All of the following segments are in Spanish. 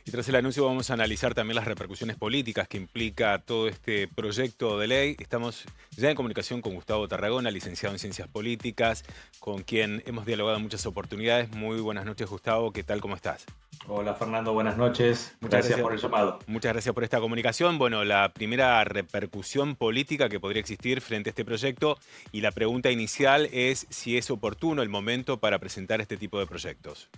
Y tras el anuncio vamos a analizar también las repercusiones políticas que implica todo este proyecto de ley. Estamos ya en comunicación con Gustavo Tarragona, licenciado en Ciencias Políticas, con quien hemos dialogado en muchas oportunidades. Muy buenas noches, Gustavo. ¿Qué tal? ¿Cómo estás? Hola Fernando, buenas noches. Muchas Gracias gracias. por el llamado. Muchas gracias por esta comunicación. Bueno, la primera repercusión política que podría existir frente a este proyecto y la pregunta inicial es si es oportuno el momento para presentar este tipo de proyectos.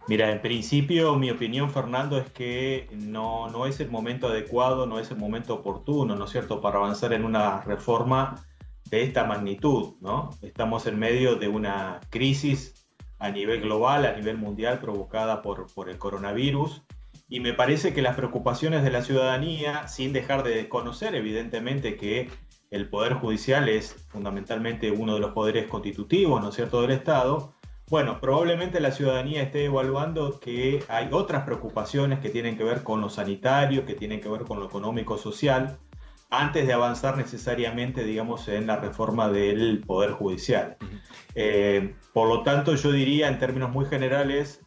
Mira, en principio mi opinión, Fernando, es que no es el momento adecuado, no es el momento oportuno, ¿no es cierto?, para avanzar en una reforma de esta magnitud, ¿no? Estamos en medio de una crisis a nivel global, a nivel mundial, provocada por el coronavirus, y me parece que las preocupaciones de la ciudadanía, sin dejar de desconocer, evidentemente, que el Poder Judicial es fundamentalmente uno de los poderes constitutivos, ¿no es cierto?, del Estado. Bueno, probablemente la ciudadanía esté evaluando que hay otras preocupaciones que tienen que ver con lo sanitario, que tienen que ver con lo económico-social, antes de avanzar necesariamente, digamos, en la reforma del Poder Judicial. Ujú. Por lo tanto, yo diría en términos muy generales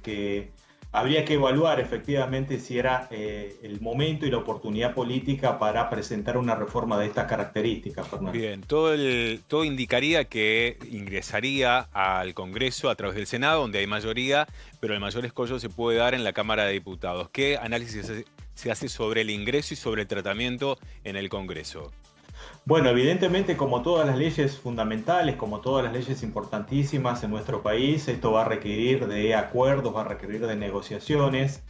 que habría que evaluar efectivamente si era el momento y la oportunidad política para presentar una reforma de estas características, Fernando. Bien, todo indicaría que ingresaría al Congreso a través del Senado, donde hay mayoría, pero el mayor escollo se puede dar en la Cámara de Diputados. ¿Qué análisis se hace sobre el ingreso y sobre el tratamiento en el Congreso? Bueno, evidentemente, como todas las leyes fundamentales, como todas las leyes importantísimas en nuestro país, esto va a requerir de acuerdos, va a requerir de negociaciones.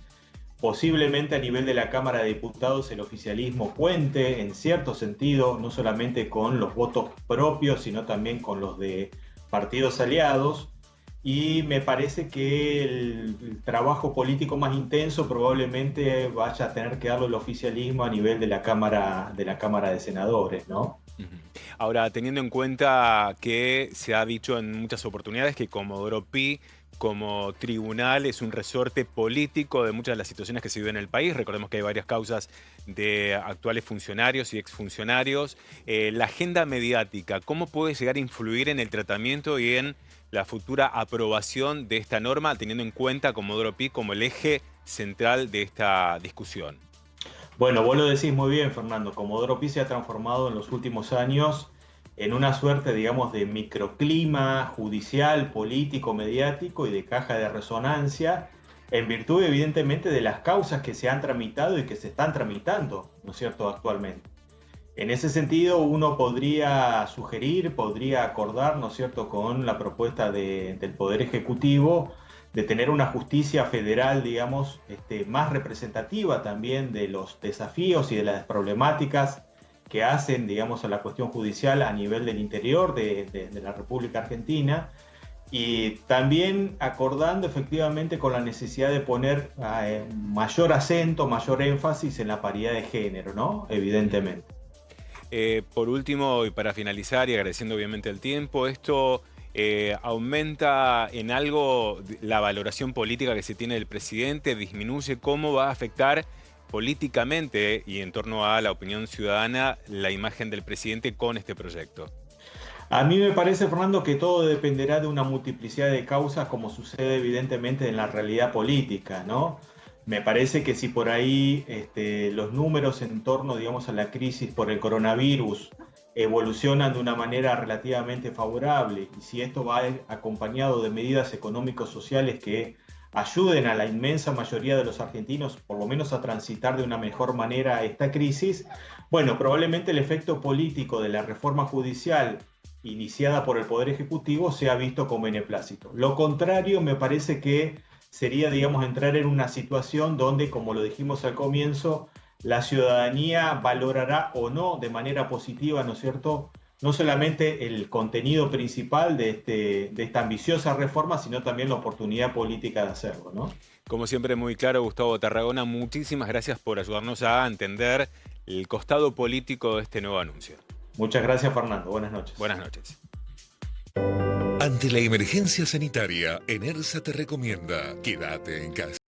Posiblemente a nivel de la Cámara de Diputados el oficialismo cuente en cierto sentido no solamente con los votos propios, sino también con los de partidos aliados. Y me parece que el trabajo político más intenso probablemente vaya a tener que darlo el oficialismo a nivel de la Cámara de Senadores, ¿no? Ujú. Ahora, teniendo en cuenta que se ha dicho en muchas oportunidades que Comodoro Pi como tribunal es un resorte político de muchas de las situaciones que se viven en el país. Recordemos que hay varias causas de actuales funcionarios y exfuncionarios. La agenda mediática, ¿cómo puede llegar a influir en el tratamiento y en la futura aprobación de esta norma, teniendo en cuenta a Comodoro Pi como el eje central de esta discusión? Bueno, vos lo decís muy bien, Fernando. Comodoro Pi se ha transformado en los últimos años en una suerte, digamos, de microclima judicial, político, mediático y de caja de resonancia, en virtud, evidentemente, de las causas que se han tramitado y que se están tramitando, ¿no es cierto?, actualmente. En ese sentido, uno podría sugerir, podría acordar, ¿no es cierto?, con la propuesta del Poder Ejecutivo de tener una justicia federal, digamos, más representativa también de los desafíos y de las problemáticas que hacen, digamos, a la cuestión judicial a nivel del interior de la República Argentina, y también acordando efectivamente con la necesidad de poner mayor acento, mayor énfasis en la paridad de género, ¿no? Evidentemente. Por último, y para finalizar, y agradeciendo obviamente el tiempo, ¿esto aumenta en algo la valoración política que se tiene del presidente? ¿Disminuye? ¿Cómo va a afectar políticamente y en torno a la opinión ciudadana la imagen del presidente con este proyecto? A mí me parece, Fernando, que todo dependerá de una multiplicidad de causas, como sucede evidentemente en la realidad política, ¿no? Me parece que si por ahí los números en torno, digamos, a la crisis por el coronavirus evolucionan de una manera relativamente favorable, y si esto va acompañado de medidas económicos sociales que ayuden a la inmensa mayoría de los argentinos, por lo menos a transitar de una mejor manera esta crisis, bueno, probablemente el efecto político de la reforma judicial iniciada por el Poder Ejecutivo sea visto con beneplácito. Lo contrario me parece que sería, digamos, entrar en una situación donde, como lo dijimos al comienzo, la ciudadanía valorará o no de manera positiva, ¿no es cierto?, no solamente el contenido principal de esta ambiciosa reforma, sino también la oportunidad política de hacerlo, ¿no? Como siempre, muy claro, Gustavo Tarragona, muchísimas gracias por ayudarnos a entender el costado político de este nuevo anuncio. Muchas gracias, Fernando. Buenas noches. Buenas noches. Ante la emergencia sanitaria, ENERSA te recomienda quédate en casa.